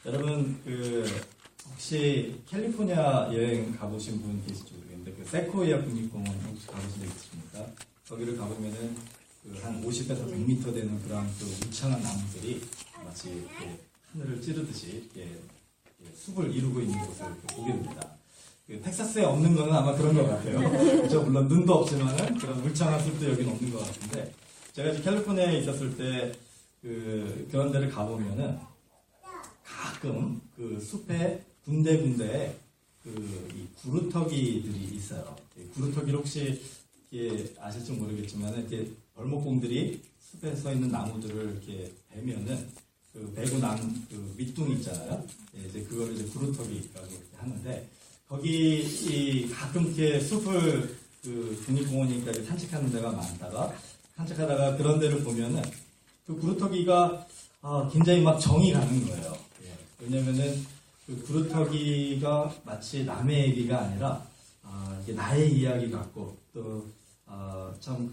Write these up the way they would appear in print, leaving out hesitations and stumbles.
여러분 혹시 캘리포니아 여행 가보신 분 계실지 모르겠는데 그 세코이아 국립공원 혹시 가보신 적 있으십니까? 거기를 가보면은 한 50에서 100m 되는 그런 우창한 나무들이 마치 이렇게 하늘을 찌르듯이 이렇게 숲을 이루고 있는 곳을 보게 됩니다. 텍사스에 없는 거는 아마 그런 것 같아요. 그렇죠? 물론 눈도 없지만은 그런 울창한 숲도 여기는 없는 것 같은데 제가 이제 캘리포니아에 있었을 때 그런 데를 가보면은 가끔 그 숲에 군데군데 이 구루터기들이 있어요. 구루터기를 혹시 아실지 모르겠지만 이렇게 벌목공들이 숲에 서 있는 나무들을 이렇게 베면은 베고 난 밑둥이 있잖아요. 이제 그거를 이제 구루터기라고 이렇게 하는데 거기 가끔 이렇게 숲을 국립공원이니까 산책하는 데가 많다가 산책하다가 그런 데를 보면은 그 구루터기가 굉장히 막 정이 가는 거예요. 왜냐면은 그 구루터기가 마치 남의 얘기가 아니라 이게 나의 이야기 같고 또 참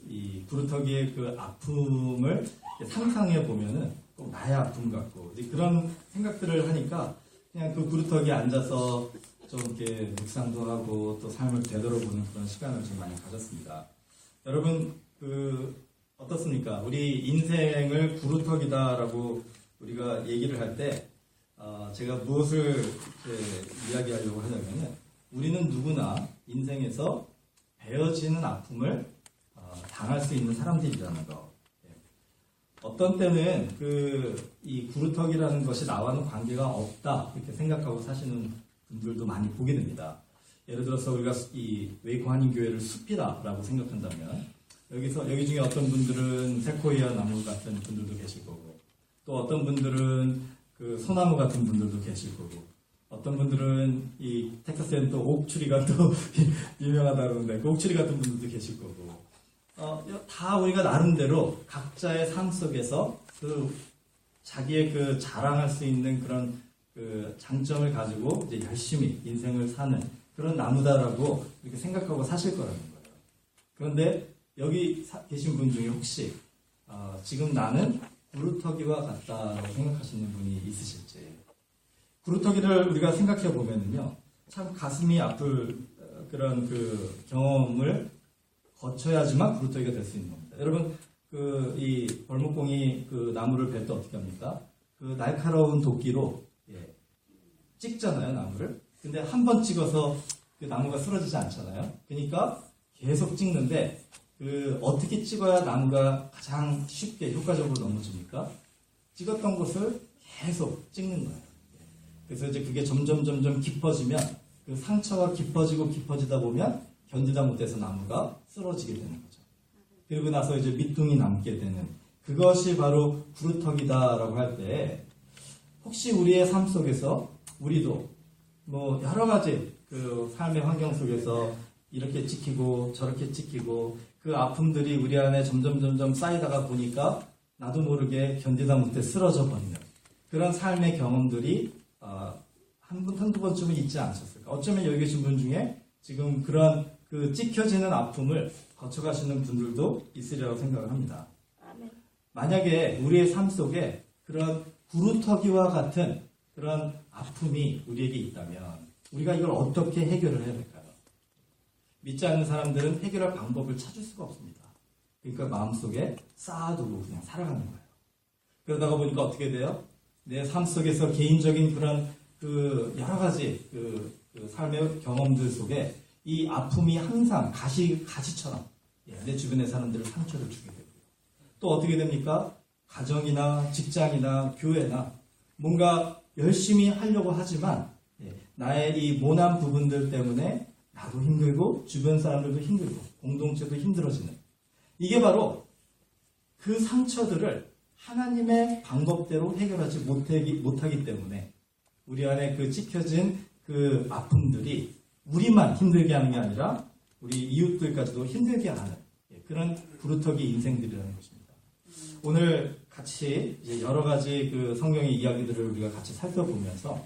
이 구루터기의 그 아픔을 상상해 보면은 꼭 나의 아픔 같고 이제 그런 생각들을 하니까 그냥 그 구루터기에 앉아서 좀 이렇게 묵상도 하고 또 삶을 되돌아보는 그런 시간을 좀 많이 가졌습니다. 여러분 어떻습니까? 우리 인생을 구루터기다라고 우리가 얘기를 할 때 제가 무엇을 이야기하려고 하냐면은 우리는 누구나 인생에서 베어지는 아픔을 당할 수 있는 사람들이라는 거. 어떤 때는 이 구루터기라는 것이 나와는 관계가 없다 이렇게 생각하고 사시는 분들도 많이 보게 됩니다. 예를 들어서 우리가 이 웨이코 한인교회를 숲이다라고 생각한다면 여기 중에 어떤 분들은 세코이아 나무 같은 분들도 계실 거고 또 어떤 분들은 소나무 같은 분들도 계실 거고 어떤 분들은 이 텍사스에는 또 옥추리가 또 유명하다 그러는데 그 옥추리 같은 분들도 계실 거고 다 우리가 나름대로 각자의 삶 속에서 자기의 자랑할 수 있는 그런 장점을 가지고 이제 열심히 인생을 사는 그런 나무다라고 이렇게 생각하고 사실 거라는 거예요. 그런데 여기 계신 분 중에 혹시 지금 나는 구루터기와 같다라고 생각하시는 분이 있으실지. 구루터기를 우리가 생각해 보면은요, 참 가슴이 아플 그런 경험을 거쳐야지만 구루터기가 될 수 있는 겁니다. 여러분, 이 벌목공이 나무를 벨 때 어떻게 합니까? 날카로운 도끼로 찍잖아요, 나무를. 근데 한 번 찍어서 나무가 쓰러지지 않잖아요. 그러니까 계속 찍는데 어떻게 찍어야 나무가 가장 쉽게 효과적으로 넘어집니까? 찍었던 곳을 계속 찍는 거예요. 그래서 이제 그게 점점 깊어지면 그 상처가 깊어지다 보면 견디다 못해서 나무가 쓰러지게 되는 거죠. 그리고 나서 이제 밑둥이 남게 되는 그것이 바로 구루터기다라고 할 때 혹시 우리의 삶 속에서 우리도 뭐 여러 가지 삶의 환경 속에서 이렇게 찍히고 저렇게 찍히고 그 아픔들이 우리 안에 점점 쌓이다가 보니까 나도 모르게 견디다 못해 쓰러져 버리는 그런 삶의 경험들이 한두 번쯤은 있지 않으셨을까? 어쩌면 여기 계신 분 중에 지금 그런 찍혀지는 아픔을 거쳐가시는 분들도 있으리라고 생각을 합니다. 만약에 우리의 삶 속에 그런 구루터기와 같은 그런 아픔이 우리에게 있다면 우리가 이걸 어떻게 해결을 해야 될까요? 믿지 않는 사람들은 해결할 방법을 찾을 수가 없습니다. 그러니까 마음속에 쌓아두고 그냥 살아가는 거예요. 그러다가 보니까 어떻게 돼요? 내 삶 속에서 개인적인 그런 여러 가지 삶의 경험들 속에 이 아픔이 항상 가시처럼 내 주변의 사람들을 상처를 주게 되고요. 또 어떻게 됩니까? 가정이나 직장이나 교회나 뭔가 열심히 하려고 하지만 나의 이 모난 부분들 때문에 나도 힘들고 주변 사람들도 힘들고 공동체도 힘들어지는 이게 바로 그 상처들을 하나님의 방법대로 해결하지 못하기 때문에 우리 안에 찍혀진 아픔들이 우리만 힘들게 하는 게 아니라 우리 이웃들까지도 힘들게 하는 그런 구루터기 인생들이라는 것입니다. 오늘 같이 이제 여러 가지 성경의 이야기들을 우리가 같이 살펴보면서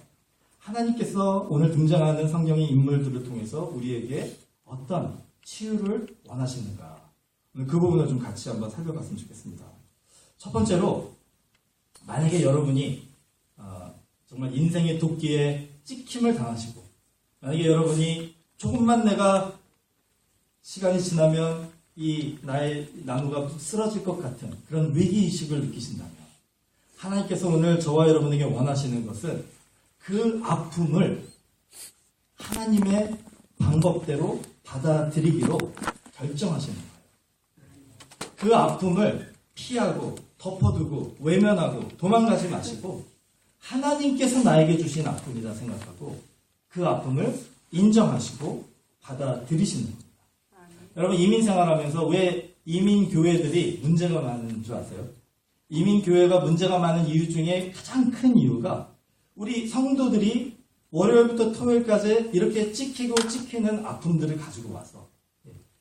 하나님께서 오늘 등장하는 성경의 인물들을 통해서 우리에게 어떤 치유를 원하시는가 오늘 그 부분을 좀 같이 한번 살펴봤으면 좋겠습니다. 첫 번째로 만약에 여러분이 정말 인생의 도끼에 찍힘을 당하시고, 만약에 여러분이 조금만 내가 시간이 지나면 이 나의 나무가 쓰러질 것 같은 그런 위기의식을 느끼신다면, 하나님께서 오늘 저와 여러분에게 원하시는 것은 그 아픔을 하나님의 방법대로 받아들이기로 결정하시는 거예요. 그 아픔을 피하고 덮어두고 외면하고 도망가지 마시고, 하나님께서 나에게 주신 아픔이다 생각하고 그 아픔을 인정하시고 받아들이시는 겁니다. 여러분, 이민생활하면서 왜 이민교회들이 문제가 많은 줄 아세요? 이민교회가 문제가 많은 이유 중에 가장 큰 이유가 우리 성도들이 월요일부터 토요일까지 이렇게 찍히는 아픔들을 가지고 와서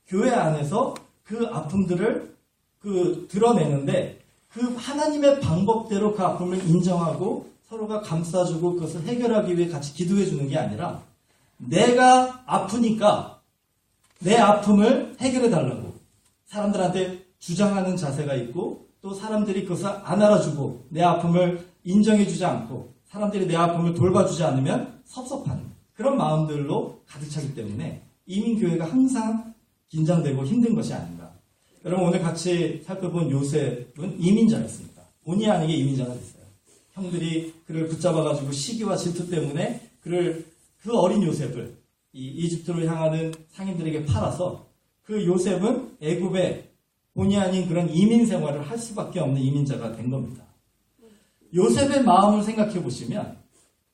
교회 안에서 그 아픔들을 드러내는데, 그 하나님의 방법대로 그 아픔을 인정하고 서로가 감싸주고 그것을 해결하기 위해 같이 기도해 주는 게 아니라, 내가 아프니까 내 아픔을 해결해 달라고 사람들한테 주장하는 자세가 있고, 또 사람들이 그것을 안 알아주고 내 아픔을 인정해 주지 않고 사람들이 내 아픔을 돌봐주지 않으면 섭섭하는 그런 마음들로 가득 차기 때문에 이민교회가 항상 긴장되고 힘든 것이 아닌가. 여러분, 오늘 같이 살펴본 요셉은 이민자였습니다. 본의 아니게 이민자가 됐어요. 형들이 그를 붙잡아가지고 시기와 질투 때문에 그 어린 요셉을 이 이집트로 향하는 상인들에게 팔아서, 그 요셉은 애굽에 본의 아닌 그런 이민 생활을 할 수밖에 없는 이민자가 된 겁니다. 요셉의 마음을 생각해 보시면,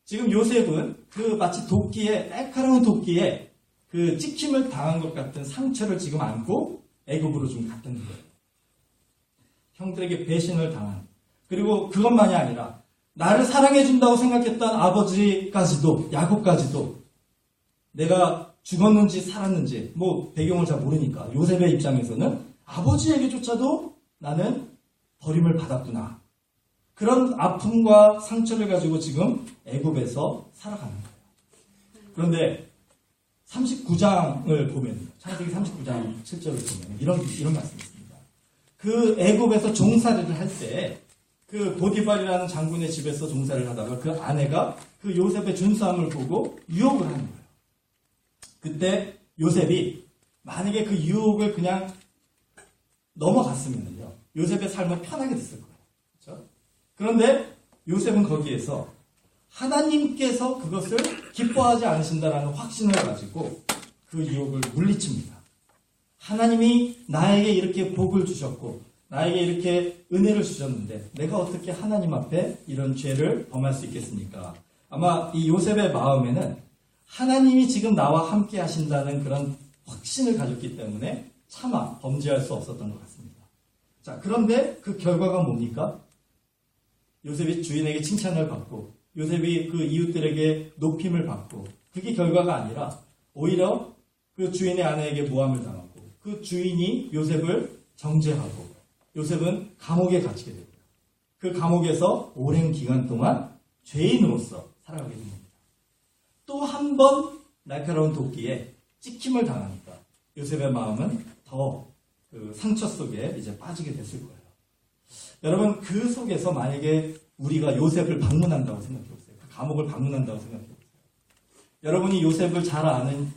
지금 요셉은 마치 도끼에, 날카로운 도끼에 찍힘을 당한 것 같은 상처를 지금 안고 애굽으로 좀 갔다는 거예요. 형들에게 배신을 당한, 그리고 그것만이 아니라 나를 사랑해준다고 생각했던 아버지까지도, 야곱까지도 내가 죽었는지 살았는지 배경을 잘 모르니까 요셉의 입장에서는 아버지에게조차도 나는 버림을 받았구나. 그런 아픔과 상처를 가지고 지금 애굽에서 살아가는 거예요. 그런데 39장을 보면, 창세기 39장 7절을 보면 이런 말씀이 있습니다. 그 애굽에서 종살이를 할 때 그 보디발이라는 장군의 집에서 종살이를 하다가 그 아내가 그 요셉의 준수함을 보고 유혹을 하는 거예요. 그때 요셉이 만약에 그 유혹을 그냥 넘어갔으면요, 요셉의 삶은 편하게 됐을 거예요. 그렇죠? 그런데 요셉은 거기에서 하나님께서 그것을 기뻐하지 않으신다라는 확신을 가지고 그 유혹을 물리칩니다. 하나님이 나에게 이렇게 복을 주셨고 나에게 이렇게 은혜를 주셨는데 내가 어떻게 하나님 앞에 이런 죄를 범할 수 있겠습니까? 아마 이 요셉의 마음에는 하나님이 지금 나와 함께 하신다는 그런 확신을 가졌기 때문에 차마 범죄할 수 없었던 것 같습니다. 자, 그런데 그 결과가 뭡니까? 요셉이 주인에게 칭찬을 받고 요셉이 그 이웃들에게 높임을 받고, 그게 결과가 아니라 오히려 그 주인의 아내에게 모함을 당하고 그 주인이 요셉을 정죄하고 요셉은 감옥에 갇히게 됩니다. 그 감옥에서 오랜 기간 동안 죄인으로서 살아가게 됩니다. 또 한 번 날카로운 도끼에 찍힘을 당하니까 요셉의 마음은 더 그 상처 속에 이제 빠지게 됐을 거예요. 여러분, 그 속에서 만약에 우리가 요셉을 방문한다고 생각해 보세요. 그 감옥을 방문한다고 생각해 보세요. 여러분이 요셉을 잘 아는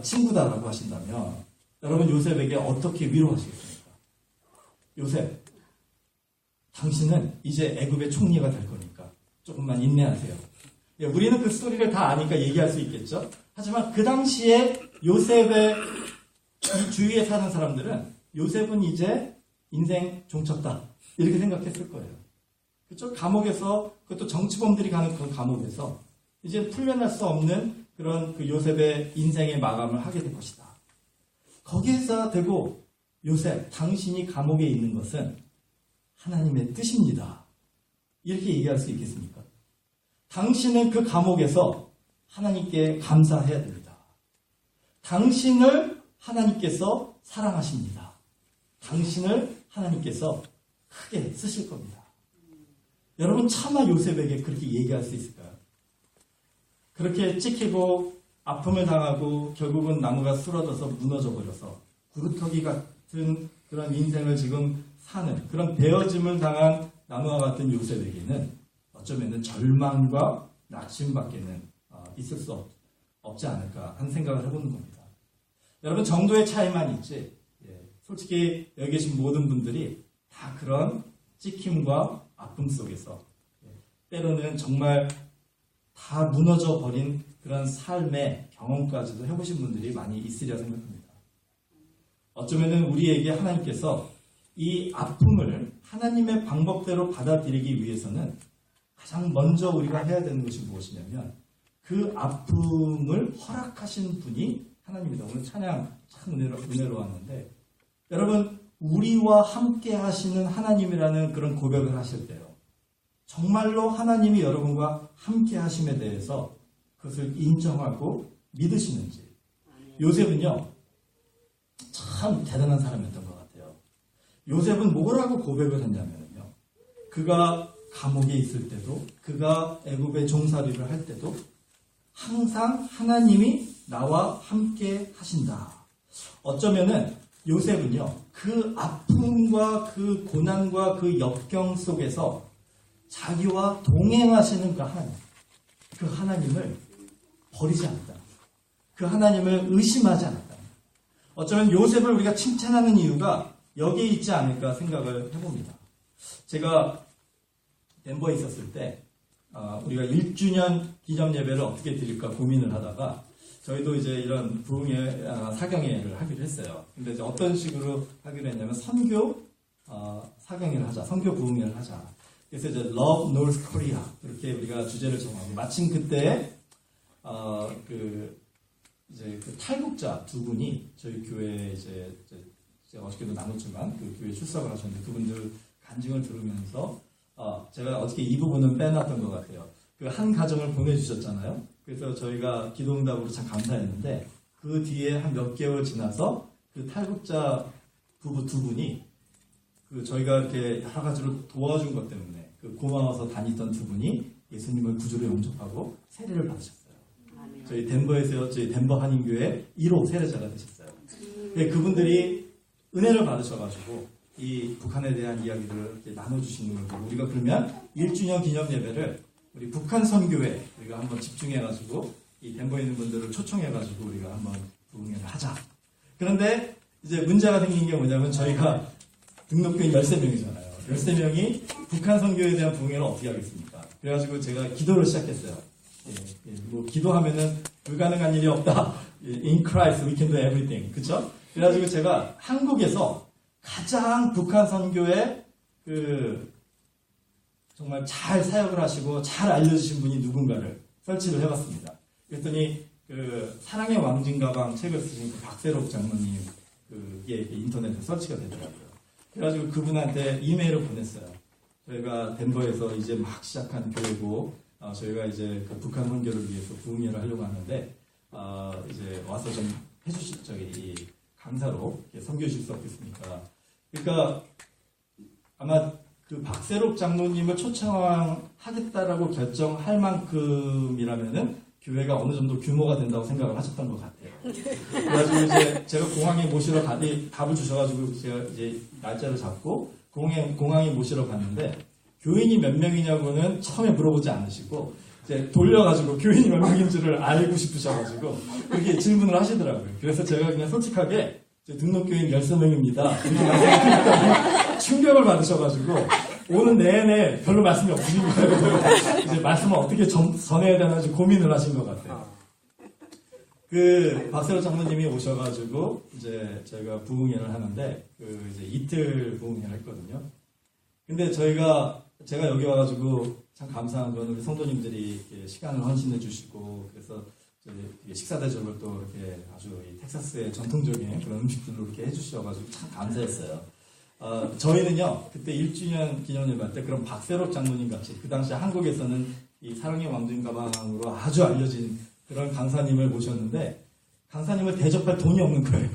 친구다라고 하신다면 여러분 요셉에게 어떻게 위로하시겠습니까? 요셉, 당신은 이제 애굽의 총리가 될 거니까 조금만 인내하세요. 예, 우리는 그 스토리를 다 아니까 얘기할 수 있겠죠. 하지만 그 당시에 요셉의 이 주위에 사는 사람들은 요셉은 이제 인생 종쳤다 이렇게 생각했을 거예요. 그렇죠? 감옥에서, 그것도 정치범들이 가는 그 감옥에서 이제 풀려날 수 없는 그런 그 요셉의 인생의 마감을 하게 될 것이다. 거기에서 되고 요셉, 당신이 감옥에 있는 것은 하나님의 뜻입니다. 이렇게 얘기할 수 있겠습니까? 당신은 그 감옥에서 하나님께 감사해야 됩니다. 당신을 하나님께서 사랑하십니다. 당신을 하나님께서 크게 쓰실 겁니다. 여러분, 차마 요셉에게 그렇게 얘기할 수 있을까요? 그렇게 찍히고 아픔을 당하고 결국은 나무가 쓰러져서 무너져 버려서 구루터기 같은 그런 인생을 지금 사는 그런 베어짐을 당한 나무와 같은 요셉에게는 어쩌면 절망과 낙심밖에는 있을 수 없지 않을까 하는 생각을 해보는 겁니다. 여러분, 정도의 차이만 있지, 솔직히 여기 계신 모든 분들이 다 그런 찍힘과 아픔 속에서 때로는 정말 다 무너져 버린 그런 삶의 경험까지도 해보신 분들이 많이 있으리라 생각합니다. 어쩌면 우리에게 하나님께서 이 아픔을 하나님의 방법대로 받아들이기 위해서는 가장 먼저 우리가 해야 되는 것이 무엇이냐면 그 아픔을 허락하신 분이 하나님이다. 오늘 찬양 참 은혜로웠는데, 여러분, 우리와 함께 하시는 하나님이라는 그런 고백을 하실 때요, 정말로 하나님이 여러분과 함께 하심에 대해서 그것을 인정하고 믿으시는지. 요셉은요, 참 대단한 사람이었던 것 같아요. 요셉은 뭐라고 고백을 했냐면요, 그가 감옥에 있을 때도, 그가 애굽의 종살이를 할 때도 항상 하나님이 나와 함께 하신다. 어쩌면은 요셉은요, 그 아픔과 그 고난과 그 역경 속에서 자기와 동행하시는 그 하나님을 버리지 않았다. 그 하나님을 의심하지 않았다. 어쩌면 요셉을 우리가 칭찬하는 이유가 여기에 있지 않을까 생각을 해봅니다. 제가 덴버에 있었을 때 우리가 1주년 기념 예배를 어떻게 드릴까 고민을 하다가 저희도 이제 이런 부흥회 사경회를 하기로 했어요. 근데 이제 어떤 식으로 하기로 했냐면 선교 사경회를 하자, 선교 부흥회를 하자. 그래서 이제 Love North Korea 이렇게 우리가 주제를 정하고, 마침 그때 이제 그 탈북자 두 분이 저희 교회에 이제 어저께도 나눴지만 그 교회에 출석을 하셨는데, 그분들 간증을 들으면서 제가 어저께 이 부분은 빼놨던 것 같아요. 그 한 가정을 보내주셨잖아요. 그래서 저희가 기도응답으로 참 감사했는데, 그 뒤에 한 몇 개월 지나서 그 탈북자 부부 두 분이 저희가 이렇게 여러 가지로 도와준 것 때문에 고마워서 다니던 두 분이 예수님을 구주로 영접하고 세례를 받으셨어요. 저희 덴버에서 저희 덴버 한인교회 1호 세례자가 되셨어요. 그분들이 은혜를 받으셔가지고 이 북한에 대한 이야기를 나눠주시는 걸 보고, 우리가 그러면 1주년 기념 예배를 우리 북한 선교회 우리가 한번 집중해가지고 이 덴버에 있는 분들을 초청해가지고 우리가 한번 부흥회를 하자. 그런데 이제 문제가 생긴 게 뭐냐면, 저희가 등록교인 13명이잖아요. 13명이 북한 선교에 대한 부흥회를 어떻게 하겠습니까? 그래가지고 제가 기도를 시작했어요. 뭐 기도하면은 불가능한 일이 없다. In Christ we can do everything. 그쵸? 그래가지고 제가 한국에서 가장 북한 선교에 정말 잘 사역을 하시고 잘 알려주신 분이 누군가를 설치를 해봤습니다. 그랬더니 사랑의 왕진 가방 책을 쓰신 박세록 장로님 그게 인터넷에 설치가 되더라고요. 그래가지고 그분한테 이메일을 보냈어요. 저희가 덴버에서 이제 막 시작한 교회고, 저희가 이제 그 북한 선교를 위해서 부흥회를 하려고 하는데, 이제 와서 좀 해주실, 이 강사로 선교해주실 수 없겠습니까? 그러니까 아마 그 박세록 장로님을 초청하겠다라고 결정할 만큼이라면은 교회가 어느 정도 규모가 된다고 생각을 하셨던 것 같아요. 그래가지고 이제 제가 공항에 모시러 답을 주셔가지고 제가 이제 날짜를 잡고 공항에 모시러 갔는데, 교인이 몇 명이냐고는 처음에 물어보지 않으시고 이제 돌려가지고 교인이 몇 명인지를 알고 싶으셔가지고 그렇게 질문을 하시더라고요. 그래서 제가 그냥 솔직하게 등록교인 13명입니다. 이렇게 말씀드렸더니 충격을 받으셔가지고 오는 내내 별로 말씀이 없으신 거예요. 이제 말씀을 어떻게 전해야 되나 고민을 하신 것 같아요. 박세로 장로님이 오셔가지고 이제 저희가 부흥회를 하는데 이제 이틀 부흥회를 했거든요. 근데 제가 여기 와가지고 참 감사한 건 우리 성도님들이 시간을 헌신해 주시고, 그래서 식사 대접을 또 이렇게 아주 텍사스의 전통적인 그런 음식들로 이렇게 해주셔가지고 참 감사했어요. 저희는요, 그때 1주년 기념일 할 때 그런 박세록 장로님 같이 그 당시 한국에서는 이 사랑의 왕진 가방으로 아주 알려진 그런 강사님을 모셨는데, 강사님을 대접할 돈이 없는 거예요.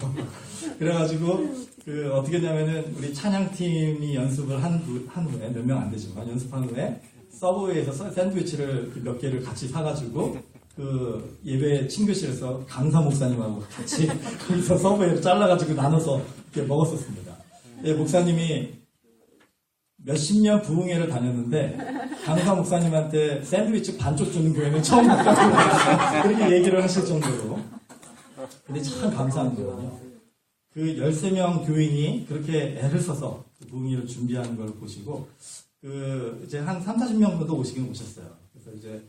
그래가지고 어떻게 되냐면은 우리 찬양팀이 연습을 한 후에, 몇 명 안 되지만 연습한 후에 서브웨이에서 샌드위치를 몇 개를 같이 사가지고 예배 친교실에서 강사 목사님하고 같이 거기서 서브웨이를 잘라가지고 나눠서 이렇게 먹었었습니다. 목사님이 몇십 년 부흥회를 다녔는데 강사 목사님한테 샌드위치 반쪽 주는 교회는 처음 봤다고 그렇게 얘기를 하실 정도로. 근데 참 감사한 거거든요. 그 13명 교인이 그렇게 애를 써서 그 부흥회를 준비하는 걸 보시고 이제 한 30-40명 정도 오시긴 오셨어요. 그래서 이제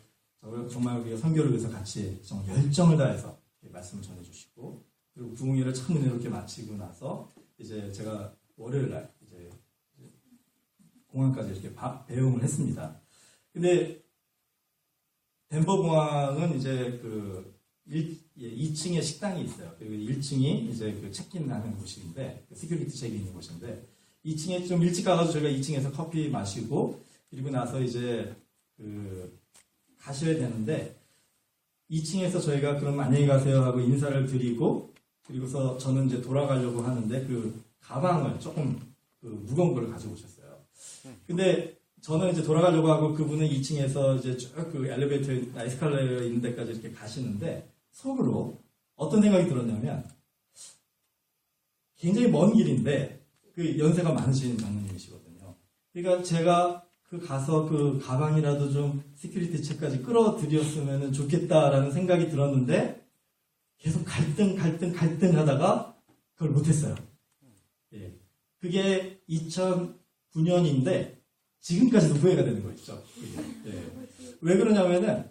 정말 우리가 선교를 위해서 같이 정말 열정을 다해서 말씀을 전해주시고, 그리고 부흥회를 참 은혜롭게 마치고 나서 이제 제가 월요일 날 이제 공항까지 이렇게 배웅을 했습니다. 근데 덴버 공항은 이제 2층에 식당이 있어요. 그리고 1층이 이제 그 체크인하는 곳인데, 시큐리티 체크인 있는 곳인데, 2층에 좀 일찍 가가지고 저희가 2층에서 커피 마시고, 그리고 나서 이제 가셔야 되는데, 2층에서 저희가 그럼 안녕히 가세요 하고 인사를 드리고, 그리고서 저는 이제 돌아가려고 하는데 그 가방을 조금 무거운 걸 가지고 오셨어요. 근데 저는 이제 돌아가려고 하고 그분은 2층에서 이제 쭉 그 엘리베이터, 에스컬레이터 있는 데까지 이렇게 가시는데 속으로 어떤 생각이 들었냐면, 굉장히 먼 길인데 그 연세가 많으신 장로님이시거든요. 그러니까 제가 가서 그 가방이라도 좀 시큐리티 체크까지 끌어들였으면 좋겠다라는 생각이 들었는데 계속 갈등 하다가 그걸 못했어요. 예. 그게 2009년인데 지금까지도 후회가 되는 거 있죠. 예. 왜 그러냐면은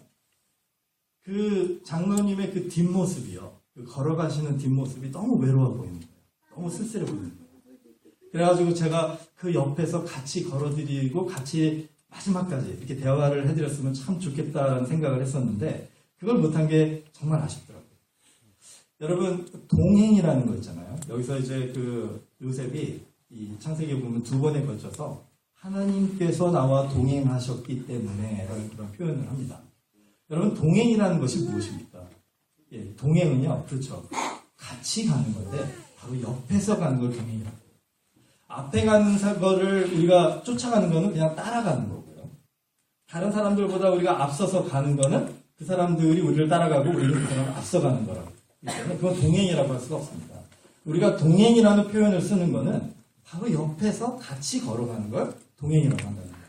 그 장로님의 그 뒷모습이요. 걸어가시는 뒷모습이 너무 외로워 보이는 거예요. 너무 쓸쓸해 보이는 거예요. 그래가지고 제가 그 옆에서 같이 걸어드리고 같이 마지막까지 이렇게 대화를 해드렸으면 참 좋겠다라는 생각을 했었는데 그걸 못한 게 정말 아쉽더라고요. 여러분, 동행이라는 거 있잖아요. 여기서 이제 그 요셉이 이 창세기에 보면 2번에 걸쳐서 하나님께서 나와 동행하셨기 때문에 라는 그런 표현을 합니다. 여러분, 동행이라는 것이 무엇입니까? 예, 동행은요, 그렇죠. 같이 가는 건데 바로 옆에서 가는 걸 동행이라고. 앞에 가는 거를 우리가 쫓아가는 거는 그냥 따라가는 거고요. 다른 사람들보다 우리가 앞서서 가는 거는 그 사람들이 우리를 따라가고 우리는 그 사람을 앞서가는 거라고. 그건 동행이라고 할 수가 없습니다. 우리가 동행이라는 표현을 쓰는 거는 바로 옆에서 같이 걸어가는 걸 동행이라고 한다는 거예요.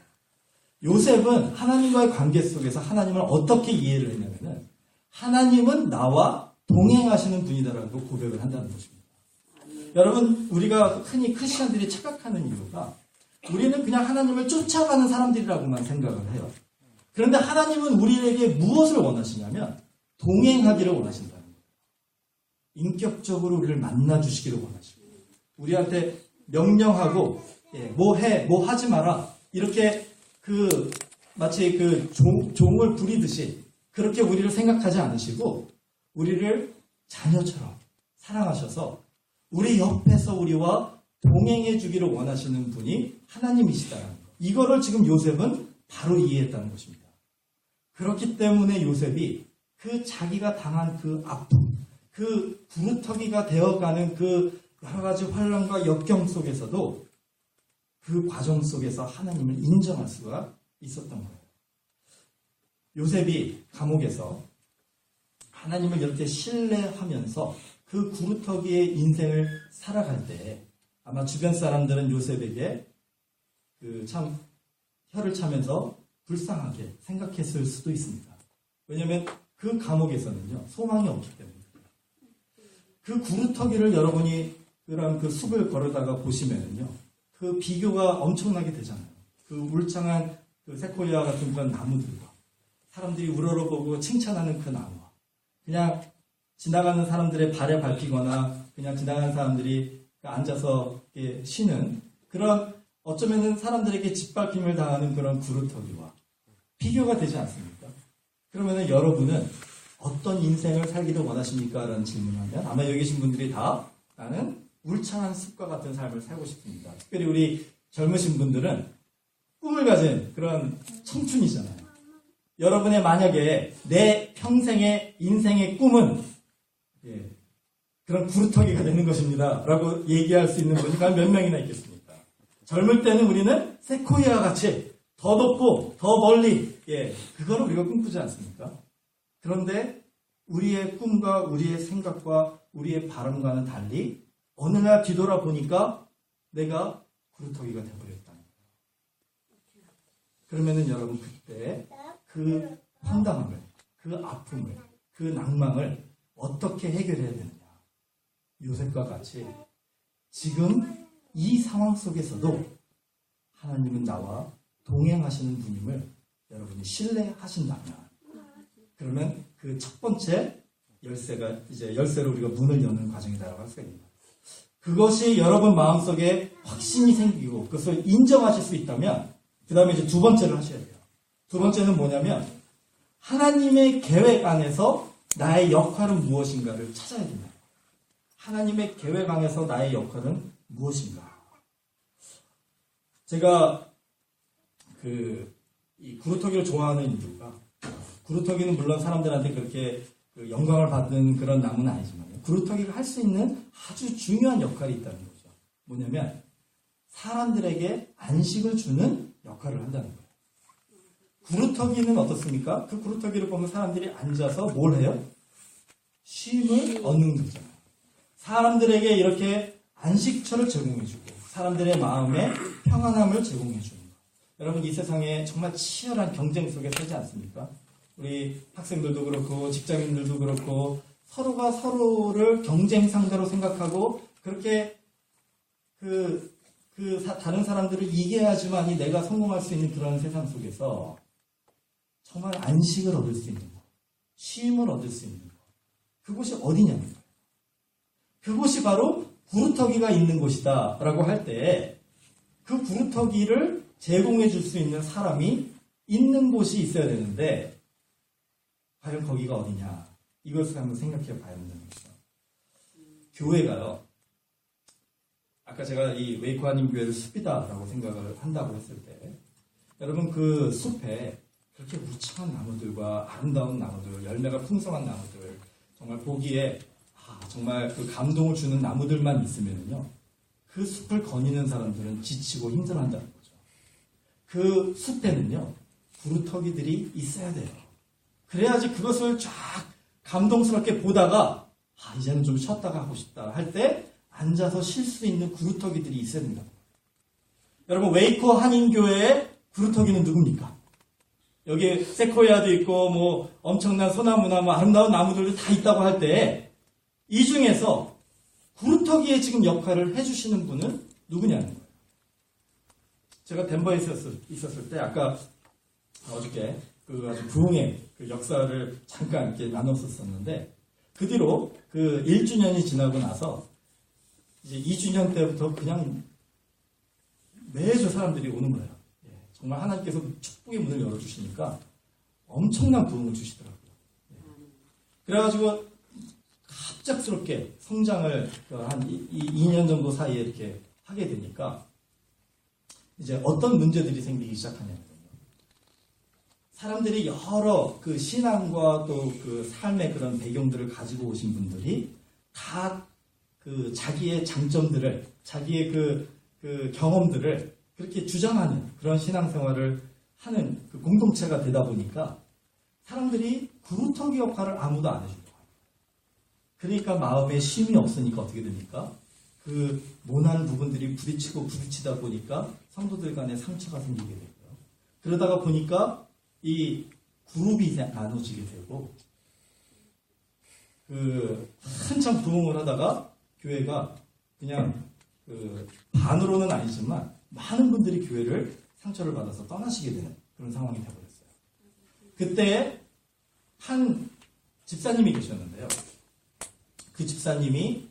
요셉은 하나님과의 관계 속에서 하나님을 어떻게 이해를 했냐면은 하나님은 나와 동행하시는 분이다라고 고백을 한다는 것입니다. 여러분, 우리가 흔히 크리스천들이 착각하는 이유가 우리는 그냥 하나님을 쫓아가는 사람들이라고만 생각을 해요. 그런데 하나님은 우리에게 무엇을 원하시냐면 동행하기를 원하신다는 거예요. 인격적으로 우리를 만나주시기를 원하시고 우리한테 명령하고 뭐 해, 뭐 하지 마라 이렇게 마치 종을 부리듯이 그렇게 우리를 생각하지 않으시고 우리를 자녀처럼 사랑하셔서 우리 옆에서 우리와 동행해 주기를 원하시는 분이 하나님이시다는 것. 이거를 지금 요셉은 바로 이해했다는 것입니다. 그렇기 때문에 요셉이 그 자기가 당한 그 아픔, 그 부르터기가 되어가는 그 여러 가지 환란과 역경 속에서도 그 과정 속에서 하나님을 인정할 수가 있었던 거예요. 요셉이 감옥에서 하나님을 이렇게 신뢰하면서 그 구루터기의 인생을 살아갈 때 아마 주변 사람들은 요셉에게 참 혀를 차면서 불쌍하게 생각했을 수도 있습니다. 왜냐하면 그 감옥에서는요 소망이 없기 때문입니다. 그 구루터기를 여러분이 그런 그 숲을 걸어다가 보시면은요 그 비교가 엄청나게 되잖아요. 그 울창한 그 세코이아 같은 그런 나무들과 사람들이 우러러보고 칭찬하는 그 나무와 그냥 지나가는 사람들의 발에 밟히거나 그냥 지나가는 사람들이 앉아서 쉬는 그런 어쩌면은 사람들에게 짓밟힘을 당하는 그런 구루터기와 비교가 되지 않습니까? 그러면은 여러분은 어떤 인생을 살기를 원하십니까? 라는 질문을 하면 아마 여기 계신 분들이 다 나는 울창한 숲과 같은 삶을 살고 싶습니다. 특별히 우리 젊으신 분들은 꿈을 가진 그런 청춘이잖아요. 여러분의 만약에 내 평생의 인생의 꿈은 그런 구루터기가 되는 것입니다. 라고 얘기할 수 있는 분이 과연 몇 명이나 있겠습니까? 젊을 때는 우리는 세코이아 같이 더 높고 더 멀리 그거를 우리가 꿈꾸지 않습니까? 그런데 우리의 꿈과 우리의 생각과 우리의 바람과는 달리 어느 날 뒤돌아보니까 내가 구루터기가 되어버렸다는 거예요. 그러면은 여러분 그때 그 황당함을, 그 아픔을, 그 낭망을 어떻게 해결해야 되느냐. 요셉과 같이 지금 이 상황 속에서도 하나님은 나와 동행하시는 분임을 여러분이 신뢰하신다면, 그러면 그 첫 번째 열쇠가 이제 열쇠로 우리가 문을 여는 과정이라고 할 수가 있습니다. 그것이 여러분 마음속에 확신이 생기고 그것을 인정하실 수 있다면 그 다음에 이제 두 번째를 하셔야 돼요. 두 번째는 뭐냐면 하나님의 계획 안에서 나의 역할은 무엇인가를 찾아야 됩니다. 하나님의 계획 안에서 나의 역할은 무엇인가. 제가 이 구루터기를 좋아하는 이유가, 구루터기는 물론 사람들한테 그렇게 영광을 받는 그런 나무는 아니지만 구루터기가 할 수 있는 아주 중요한 역할이 있다는 거죠. 뭐냐면 사람들에게 안식을 주는 역할을 한다는 거예요. 구루터기는 어떻습니까? 그 구루터기를 보면 사람들이 앉아서 뭘 해요? 쉼을 얻는 거잖아요. 사람들에게 이렇게 안식처를 제공해주고 사람들의 마음에 평안함을 제공해주는 거. 여러분 이 세상에 정말 치열한 경쟁 속에 살지 않습니까? 우리 학생들도 그렇고 직장인들도 그렇고 서로가 서로를 경쟁 상대로 생각하고 그렇게 다른 사람들을 이겨야지만이 내가 성공할 수 있는 그런 세상 속에서 정말 안식을 얻을 수 있는 것, 쉼을 얻을 수 있는 것, 그곳이 어디냐는 거예요. 그곳이 바로 구루터기가 있는 곳이다 라고 할 때 그 구루터기를 제공해 줄 수 있는 사람이 있는 곳이 있어야 되는데 과연 거기가 어디냐, 이것을 한번 생각해 봐야 된다는 거죠. 교회가요, 아까 제가 이 웨이코 한인 교회를 숲이다라고 생각을 한다고 했을 때 여러분 그 숲에 그렇게 우창한 나무들과 아름다운 나무들, 열매가 풍성한 나무들, 정말 보기에 정말 그 감동을 주는 나무들만 있으면요, 그 숲을 거니는 사람들은 지치고 힘들어한다는 거죠. 그 숲에는요, 구루터기들이 있어야 돼요. 그래야지 그것을 쫙 감동스럽게 보다가 이제는 좀 쉬었다가 하고 싶다 할 때 앉아서 쉴 수 있는 구루터기들이 있어야 된다. 여러분 웨이코 한인교회의 구루터기는 누굽니까? 여기 세코이아도 있고 뭐 엄청난 소나무나 뭐 아름다운 나무들도 다 있다고 할 때 이 중에서 구루터기의 지금 역할을 해주시는 분은 누구냐는 거예요. 제가 덴버에 있었을 때 아까 어저께 그 아주 부흥의 그 역사를 잠깐 이렇게 나눴었는데 그 뒤로 그 1주년이 지나고 나서 이제 2주년 때부터 그냥 매주 사람들이 오는 거예요. 정말 하나님께서 축복의 문을 열어주시니까 엄청난 부흥을 주시더라고요. 그래가지고 갑작스럽게 성장을 한 2년 정도 사이에 이렇게 하게 되니까 이제 어떤 문제들이 생기기 시작하냐면요. 사람들이 여러 그 신앙과 또 그 삶의 그런 배경들을 가지고 오신 분들이 다 그 자기의 장점들을, 자기의 그 경험들을 그렇게 주장하는 그런 신앙생활을 하는 그 공동체가 되다 보니까 사람들이 구루터기 역할을 아무도 안 해주고, 그러니까 마음에 쉼이 없으니까 어떻게 됩니까? 그 모난 부분들이 부딪히다 보니까 성도들 간에 상처가 생기게 되고요. 그러다가 보니까 이 그룹이 나눠지게 되고, 한참 부흥을 하다가 교회가 그냥 반으로는 아니지만 많은 분들이 교회를 상처를 받아서 떠나시게 되는 그런 상황이 되어버렸어요. 그때 한 집사님이 계셨는데요. 그 집사님이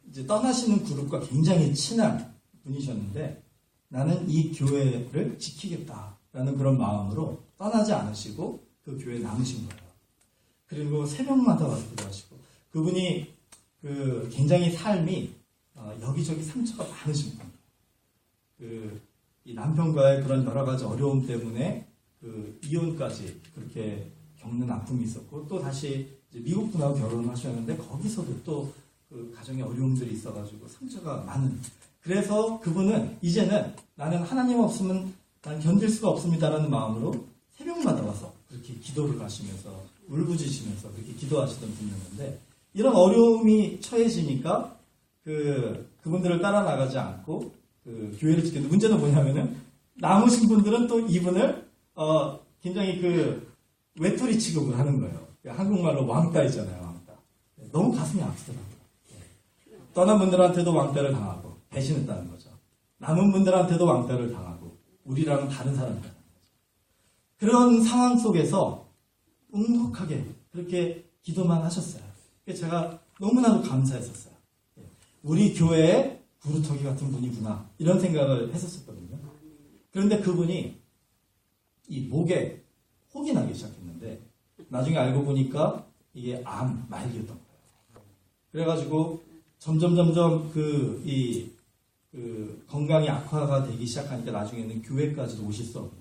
이제 떠나시는 그룹과 굉장히 친한 분이셨는데 나는 이 교회를 지키겠다라는 그런 마음으로 떠나지 않으시고 그 교회에 남으신 거예요. 그리고 새벽마다 와서 기도하시고, 그분이 굉장히 삶이 여기저기 상처가 많으신 분이에요. 이 남편과의 그런 여러 가지 어려움 때문에 이혼까지 그렇게 겪는 아픔이 있었고, 또 다시 이제 미국 분하고 결혼을 하셨는데 거기서도 또 그 가정에 어려움들이 있어가지고 상처가 많은. 그래서 그분은 이제는 나는 하나님 없으면 난 견딜 수가 없습니다라는 마음으로 새벽마다 와서 그렇게 기도를 하시면서 울부짖으시면서 그렇게 기도하시던 분이었는데, 이런 어려움이 처해지니까 그분들을 따라 나가지 않고 교회를 지키는데, 문제는 뭐냐면은 남으신 분들은 또 이분을 굉장히 외톨이 취급을 하는 거예요. 한국말로 왕따이잖아요, 왕따. 너무 가슴이 아프더라고요. 떠난 분들한테도 왕따를 당하고 배신했다는 거죠. 남은 분들한테도 왕따를 당하고 우리랑은 다른 사람이라는 거죠. 그런 상황 속에서 묵묵하게 그렇게 기도만 하셨어요. 제가 너무나도 감사했었어요. 우리 교회에 구루터기 같은 분이구나 이런 생각을 했었거든요. 그런데 그분이 이 목에 혹이 나기 시작했는데 나중에 알고 보니까 이게 암 말기였던 거예요. 그래가지고 점점 건강이 악화가 되기 시작하니까 나중에는 교회까지도 오실 수 없는.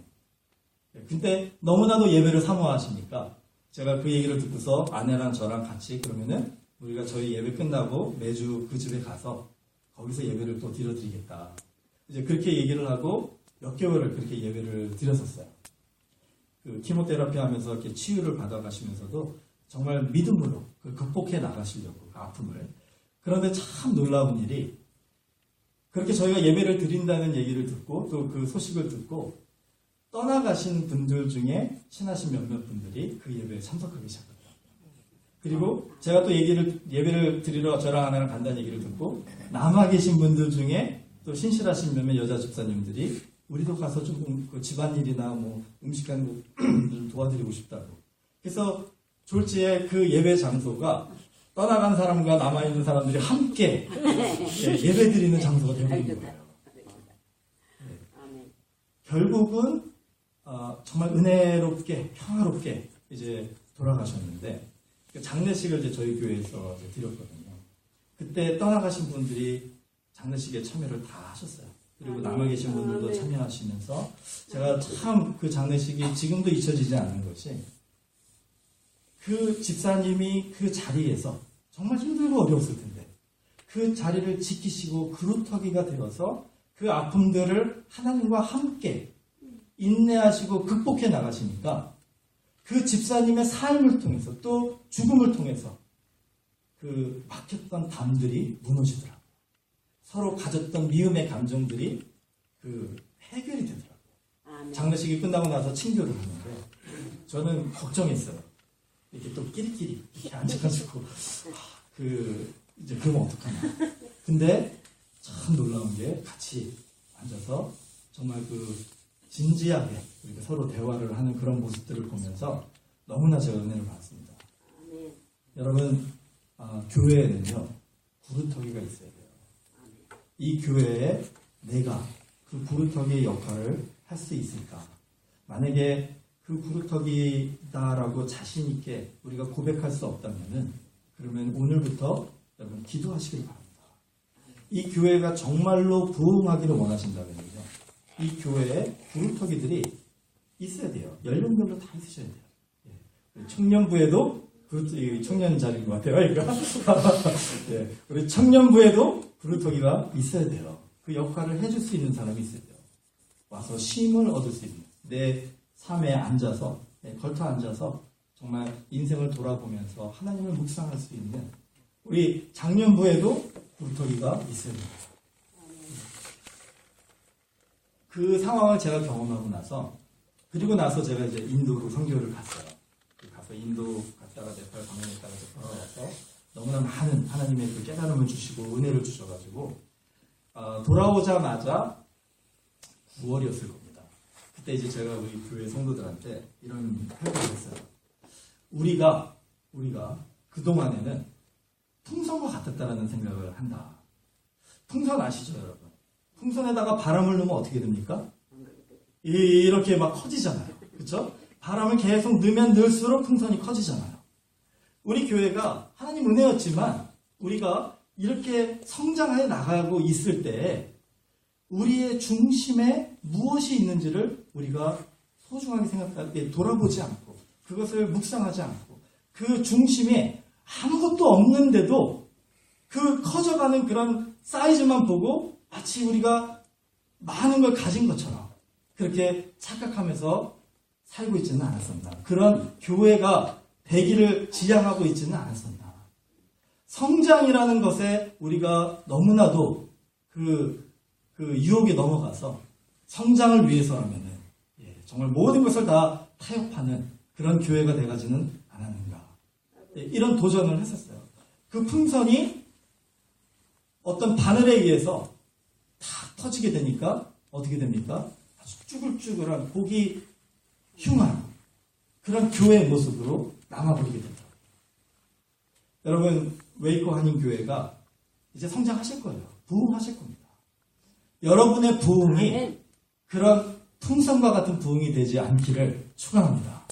근데 너무나도 예배를 사모하시니까 제가 그 얘기를 듣고서 아내랑 저랑 같이 그러면은 우리가 저희 예배 끝나고 매주 그 집에 가서 거기서 예배를 또 드려드리겠다. 이제 그렇게 얘기를 하고 몇 개월을 그렇게 예배를 드렸었어요. 키모테라피 하면서 이렇게 치유를 받아가시면서도 정말 믿음으로 극복해 나가시려고 그 아픔을. 그런데 참 놀라운 일이 그렇게 저희가 예배를 드린다는 얘기를 듣고 또 그 소식을 듣고 떠나가신 분들 중에 친하신 몇몇 분들이 그 예배에 참석하기 시작합니다. 그리고 제가 또 예배를 드리러 저랑 아내랑 간다는 얘기를 듣고 남아 계신 분들 중에 또 신실하신 몇몇 여자 집사님들이 우리도 가서 좀 집안일이나 뭐 음식하는 거 좀 도와드리고 싶다고. 그래서 졸지에 그 예배 장소가 떠나간 사람과 남아있는 사람들이 함께 예배 드리는 장소가 되어버린 거예요. 결국은 정말 은혜롭게 평화롭게 이제 돌아가셨는데 장례식을 이제 저희 교회에서 이제 드렸거든요. 그때 떠나가신 분들이 장례식에 참여를 다 하셨어요. 그리고 남아 계신 분들도 참여하시면서 제가 참 그 장례식이 지금도 잊혀지지 않는 것이 그 집사님이 그 자리에서 정말 힘들고 어려웠을 텐데 그 자리를 지키시고 그루터기가 되어서 그 아픔들을 하나님과 함께 인내하시고 극복해 나가시니까 그 집사님의 삶을 통해서 또 죽음을 통해서 그 막혔던 담들이 무너지더라고요. 서로 가졌던 미움의 감정들이 해결이 되더라고요. 장례식이 끝나고 나서 친교를 하는데 저는 걱정했어요. 이렇게 또 끼리끼리 이렇게 앉아가지고 이제 그러면 어떡하나. 근데 참 놀라운 게 같이 앉아서 정말 진지하게 우리가 서로 대화를 하는 그런 모습들을 보면서 너무나 제가 은혜를 받았습니다. 여러분 교회에는요 구루터기가 있어야 돼요. 이 교회에 내가 그 구루터기의 역할을 할 수 있을까? 만약에 그 구루터기다라고 자신 있게 우리가 고백할 수 없다면은 그러면 오늘부터 여러분 기도하시길 바랍니다. 이 교회가 정말로 부흥하기를 원하신다면요, 이 교회에 구루터기들이 있어야 돼요. 연령별로 다 있으셔야 돼요. 예. 청년부에도 청년 자리인 것 같아요. 그러니까 예. 우리 청년부에도 구루터기가 있어야 돼요. 그 역할을 해줄 수 있는 사람이 있어야 돼요. 와서 쉼을 얻을 수 있는 내 삶에 앉아서 걸터 앉아서 정말 인생을 돌아보면서 하나님을 묵상할 수 있는 우리 장년부에도 구루터기가 있어야 됩니다. 그 상황을 제가 경험하고 나서 그리고 나서 제가 이제 인도로 선교를 갔어요. 가서 인도 갔다가 네팔 방문했다가 돌아와서 너무나 많은 하나님의 그 깨달음을 주시고 은혜를 주셔가지고 돌아오자마자 9월이었을 겁니다. 그때 이제 제가 우리 교회 성도들한테 이런 표현을 했어요. 우리가 그동안에는 풍선과 같았다라는 생각을 한다. 풍선 아시죠, 여러분? 풍선에다가 바람을 넣으면 어떻게 됩니까? 이렇게 막 커지잖아요. 그렇죠? 바람을 계속 넣으면 넣을수록 풍선이 커지잖아요. 우리 교회가 하나님 은혜였지만 우리가 이렇게 성장해 나가고 있을 때 우리의 중심에 무엇이 있는지를 우리가 소중하게 생각하게 돌아보지 않고 그것을 묵상하지 않고 그 중심에 아무것도 없는데도 그 커져가는 그런 사이즈만 보고 마치 우리가 많은 걸 가진 것처럼 그렇게 착각하면서 살고 있지는 않았었나. 그런 교회가 되기를 지향하고 있지는 않았었나. 성장이라는 것에 우리가 너무나도 그 유혹에 넘어가서 성장을 위해서라면은 정말 모든 것을 다 타협하는 그런 교회가 돼가지는 않았는가. 이런 도전을 했었어요. 그 풍선이 어떤 바늘에 의해서 탁 터지게 되니까 어떻게 됩니까? 아주 쭈글쭈글한 보기 흉한 그런 교회의 모습으로 남아버리게 되더라고요. 여러분, 웨이커 한인교회가 이제 성장하실 거예요. 부흥하실 겁니다. 여러분의 부흥이 그런 풍선과 같은 부흥이 되지 않기를 축원합니다.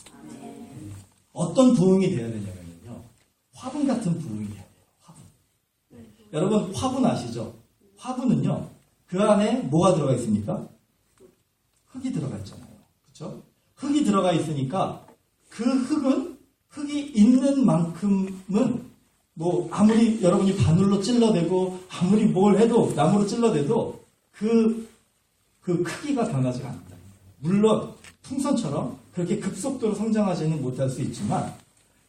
어떤 부흥이 되어야 되냐면요. 화분 같은 부흥이 돼야 돼요. 화분. 여러분, 화분 아시죠? 화분은요. 그 안에 뭐가 들어가 있습니까? 흙이 들어가 있잖아요. 그렇죠? 흙이 들어가 있으니까 그 흙은 흙이 있는 만큼은 뭐 아무리 여러분이 바늘로 찔러대고 아무리 뭘 해도 나무로 찔러대도 그 크기가 변하지가 않는다. 물론 풍선처럼 그렇게 급속도로 성장하지는 못할 수 있지만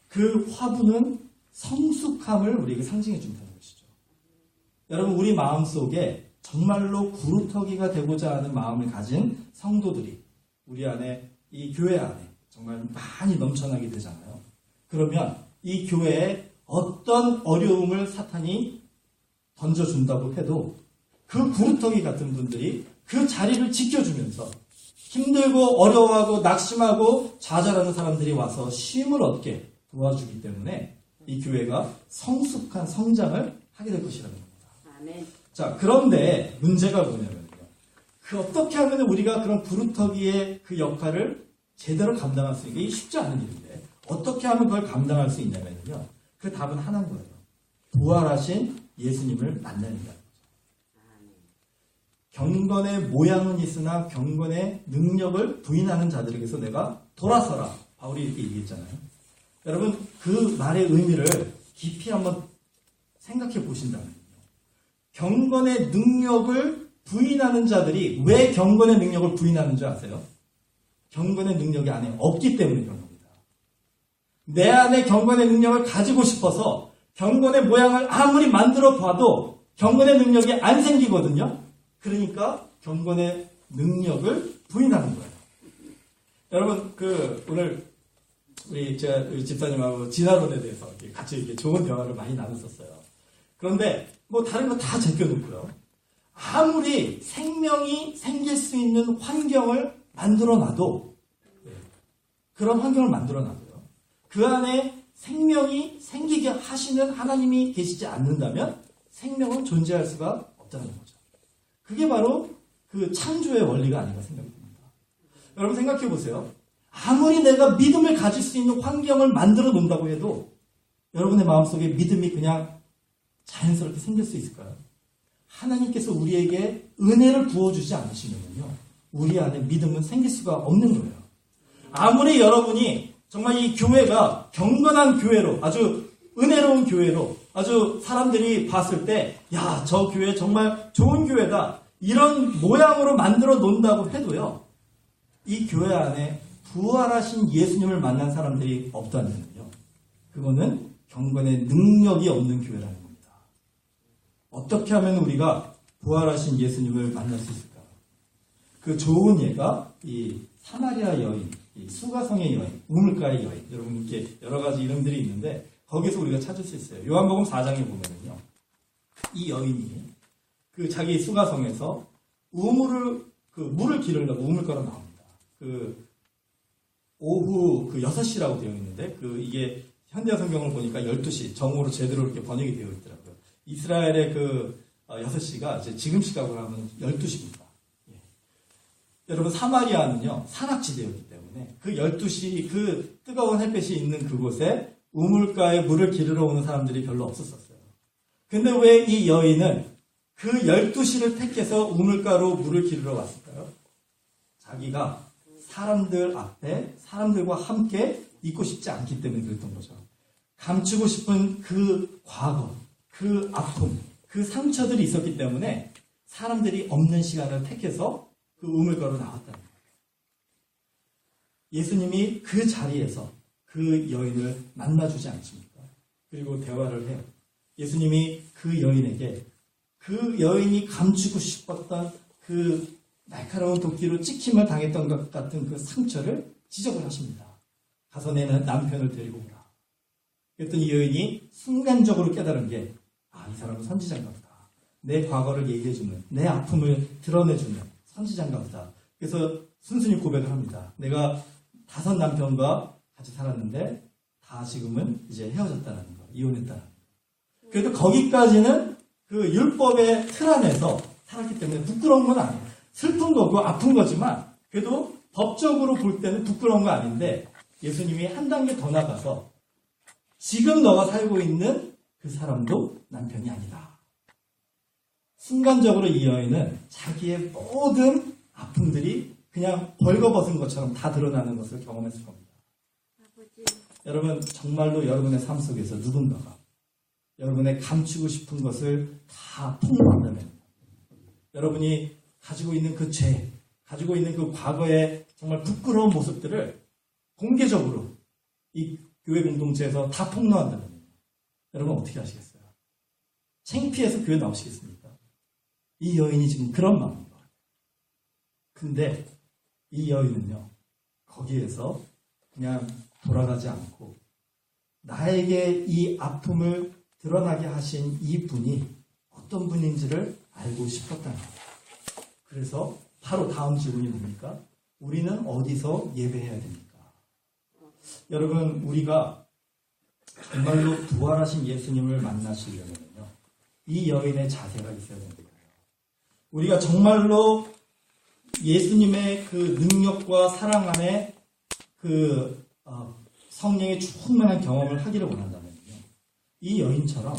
그 화분은 성숙함을 우리에게 상징해 준다는 것이죠. 여러분, 우리 마음속에 정말로 구루터기가 되고자 하는 마음을 가진 성도들이 우리 안에, 이 교회 안에 정말 많이 넘쳐나게 되잖아요. 그러면 이 교회에 어떤 어려움을 사탄이 던져준다고 해도 그 구루터기 같은 분들이 그 자리를 지켜주면서 힘들고 어려워하고 낙심하고 좌절하는 사람들이 와서 쉼을 얻게 도와주기 때문에 이 교회가 성숙한 성장을 하게 될 것이라는 겁니다. 아멘. 자, 그런데 문제가 뭐냐면요. 그 어떻게 하면 우리가 그런 구루터기의 그 역할을 제대로 감당할 수 있는 게 쉽지 않은 일인데 어떻게 하면 그걸 감당할 수 있냐면요. 그 답은 하나인 거예요. 부활하신 예수님을 만나는 거예요. 경건의 모양은 있으나 경건의 능력을 부인하는 자들에게서 내가 돌아서라. 바울이 이렇게 얘기했잖아요. 여러분, 그 말의 의미를 깊이 한번 생각해 보신다면요. 경건의 능력을 부인하는 자들이 왜 경건의 능력을 부인하는 줄 아세요? 경건의 능력이 안에 없기 때문에 그런 겁니다. 내 안에 경건의 능력을 가지고 싶어서 경건의 모양을 아무리 만들어 봐도 경건의 능력이 안 생기거든요. 그러니까 경건의 능력을 부인하는 거예요. 여러분, 오늘 우리 집사님하고 진화론에 대해서 같이 이렇게 좋은 대화를 많이 나눴었어요. 그런데 뭐 다른 거 다 제껴놓고요. 아무리 생명이 생길 수 있는 환경을 만들어놔도 그런 환경을 만들어놔도요. 그 안에 생명이 생기게 하시는 하나님이 계시지 않는다면 생명은 존재할 수가 없다는 거죠. 그게 바로 그 창조의 원리가 아닌가 생각됩니다. 여러분 생각해 보세요. 아무리 내가 믿음을 가질 수 있는 환경을 만들어 놓는다고 해도 여러분의 마음속에 믿음이 그냥 자연스럽게 생길 수 있을까요? 하나님께서 우리에게 은혜를 부어주지 않으시면요. 우리 안에 믿음은 생길 수가 없는 거예요. 아무리 여러분이 정말 이 교회가 경건한 교회로 아주 은혜로운 교회로 아주 사람들이 봤을 때 야, 저 교회 정말 좋은 교회다. 이런 모양으로 만들어 놓는다고 해도요. 이 교회 안에 부활하신 예수님을 만난 사람들이 없다면요. 그거는 경건의 능력이 없는 교회라는 겁니다. 어떻게 하면 우리가 부활하신 예수님을 만날 수 있을까? 그 좋은 예가 이 사마리아 여인, 이 수가성의 여인, 우물가의 여인. 여러분 이렇게 여러 가지 이름들이 있는데 거기서 우리가 찾을 수 있어요. 요한복음 4장에 보면은요. 이 여인이 그 자기 수가성에서 물을 기르려고 우물가로 나옵니다. 오후 6시라고 되어 있는데 이게 현대 성경을 보니까 12시 정오로 제대로 이렇게 번역이 되어 있더라고요. 이스라엘의 6시가 이제 지금 시각으로 하면 12시입니다. 예. 여러분 사마리아는요 산악지대였기 때문에 그 12시 그 뜨거운 햇볕이 있는 그곳에 우물가에 물을 기르러 오는 사람들이 별로 없었어요. 근데 왜 이 여인은 그 12시를 택해서 우물가로 물을 기르러 왔을까요? 자기가 사람들 앞에 사람들과 함께 있고 싶지 않기 때문에 그랬던 거죠. 감추고 싶은 그 과거, 그 아픔, 그 상처들이 있었기 때문에 사람들이 없는 시간을 택해서 그 우물가로 나왔다는 거예요. 예수님이 그 자리에서 그 여인을 만나주지 않습니까? 그리고 대화를 해요. 예수님이 그 여인에게 그 여인이 감추고 싶었던 그 날카로운 도끼로 찍힘을 당했던 것 같은 그 상처를 지적을 하십니다. 가서 내 남편을 데리고 오라. 그랬더니 이 여인이 순간적으로 깨달은 게, 이 사람은 선지자인가 보다. 내 과거를 얘기해주는, 내 아픔을 드러내주는 선지자인가 보다. 그래서 순순히 고백을 합니다. 내가 5 남편과 같이 살았는데 다 지금은 이제 헤어졌다는 거, 이혼했다는 거. 그래도 거기까지는 그 율법의 틀 안에서 살았기 때문에 부끄러운 건 아니에요. 슬픈 거고 아픈 거지만 그래도 법적으로 볼 때는 부끄러운 거 아닌데, 예수님이 한 단계 더 나가서 지금 너가 살고 있는 그 사람도 남편이 아니다. 순간적으로 이 여인은 자기의 모든 아픔들이 그냥 벌거벗은 것처럼 다 드러나는 것을 경험했을 겁니다. 아버지. 여러분, 정말로 여러분의 삶 속에서 누군가가 여러분의 감추고 싶은 것을 다 폭로한다면, 여러분이 가지고 있는 그 죄, 가지고 있는 그 과거의 정말 부끄러운 모습들을 공개적으로 이 교회 공동체에서 다 폭로한다면 여러분 어떻게 하시겠어요? 창피해서 교회 나오시겠습니까? 이 여인이 지금 그런 마음인 거예요. 근데 이 여인은요, 거기에서 그냥 돌아가지 않고 나에게 이 아픔을 드러나게 하신 이 분이 어떤 분인지를 알고 싶었다는 거예요. 그래서 바로 다음 질문이 뭡니까? 우리는 어디서 예배해야 됩니까? 여러분, 우리가 정말로 부활하신 예수님을 만나시려면요, 이 여인의 자세가 있어야 되는 거예요. 우리가 정말로 예수님의 그 능력과 사랑 안에 그 성령의 충만한 경험을 하기를 원한다면요, 이 여인처럼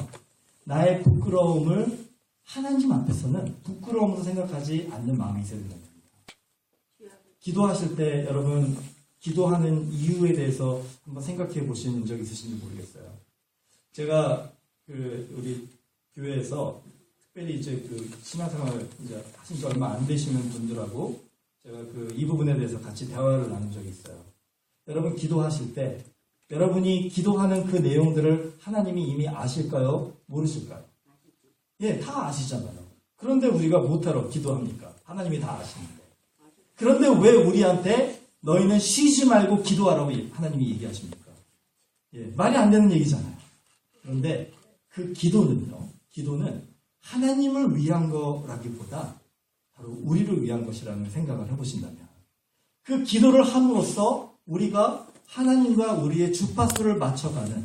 나의 부끄러움을 하나님 앞에서는 부끄러움으로 생각하지 않는 마음이 있어야 된다는 겁니다. 기도하실 때 여러분, 기도하는 이유에 대해서 한번 생각해 보신 적 있으신지 모르겠어요. 제가 우리 교회에서 특별히 이제 신앙생활을 이제 하신 지 얼마 안 되시는 분들하고 제가 이 부분에 대해서 같이 대화를 나눈 적이 있어요. 여러분, 기도하실 때 여러분이 기도하는 그 내용들을 하나님이 이미 아실까요? 모르실까요? 예, 다 아시잖아요. 그런데 우리가 못하러 기도합니까? 하나님이 다 아시는데. 그런데 왜 우리한테 너희는 쉬지 말고 기도하라고 하나님이 얘기하십니까? 예, 말이 안 되는 얘기잖아요. 그런데 그 기도는 하나님을 위한 거라기보다 바로 우리를 위한 것이라는 생각을 해보신다면, 그 기도를 함으로써 우리가 하나님과 우리의 주파수를 맞춰가는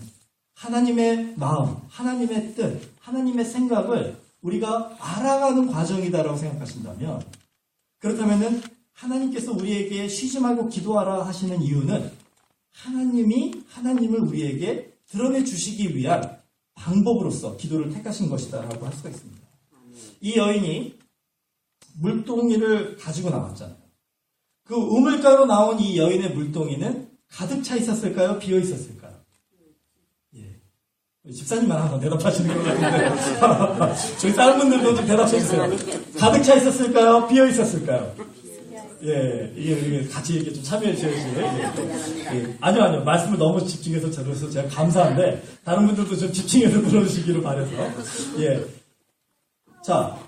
하나님의 마음, 하나님의 뜻, 하나님의 생각을 우리가 알아가는 과정이다라고 생각하신다면, 그렇다면은 하나님께서 우리에게 쉬지 말고 기도하라 하시는 이유는 하나님이 하나님을 우리에게 드러내 주시기 위한 방법으로서 기도를 택하신 것이다라고 할 수가 있습니다. 이 여인이 물동이를 가지고 나왔잖아요. 그 우물가로 나온 이 여인의 물동이는 가득 차 있었을까요? 비어 있었을까요? 예. 집사님만 한번 대답하시는 것 같은데 저희 다른 분들도 좀 대답해 주세요. 가득 차 있었을까요? 비어 있었을까요? 예, 이게 같이 이렇게 좀 참여해 주셔야지. 예. 아니요. 말씀을 너무 집중해서 들어서 제가 감사한데, 다른 분들도 좀 집중해서 들어주시기를 바라서. 예. 자,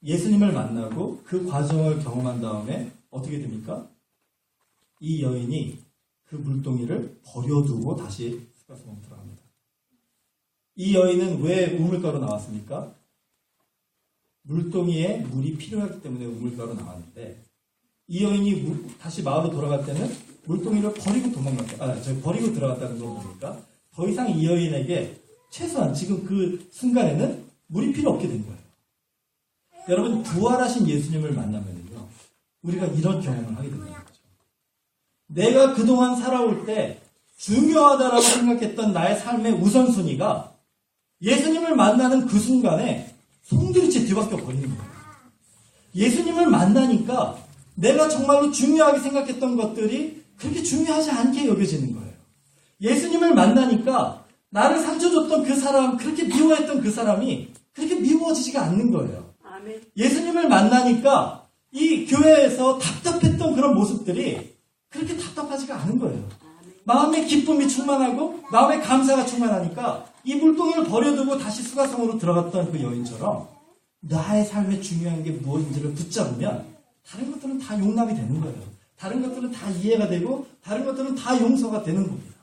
예수님을 만나고 그 과정을 경험한 다음에 어떻게 됩니까? 이 여인이 그 물동이를 버려두고 다시 습관성으로 들어갑니다. 이 여인은 왜 우물가로 나왔습니까? 물동이에 물이 필요하기 때문에 우물가로 나왔는데, 이 여인이 다시 마을로 돌아갈 때는 물동이를 버리고 버리고 들어갔다는 건 뭡니까? 더 이상 이 여인에게 최소한 지금 그 순간에는 물이 필요 없게 된 거예요. 여러분, 부활하신 예수님을 만나면요, 우리가 이런 경험을 하게 된다는 거죠. 내가 그동안 살아올 때 중요하다라고 생각했던 나의 삶의 우선순위가 예수님을 만나는 그 순간에 송두리째 뒤바뀌어 버리는 거예요. 예수님을 만나니까 내가 정말로 중요하게 생각했던 것들이 그렇게 중요하지 않게 여겨지는 거예요. 예수님을 만나니까 나를 상처 줬던 그 사람, 그렇게 미워했던 그 사람이 그렇게 미워지지가 않는 거예요. 아멘. 예수님을 만나니까 이 교회에서 답답했던 그런 모습들이 그렇게 답답하지가 않은 거예요. 아멘. 마음의 기쁨이 충만하고 마음의 감사가 충만하니까 이 물동이를 버려두고 다시 수가성으로 들어갔던 그 여인처럼 나의 삶에 중요한 게 무엇인지를 붙잡으면 다른 것들은 다 용납이 되는 거예요. 다른 것들은 다 이해가 되고 다른 것들은 다 용서가 되는 겁니다.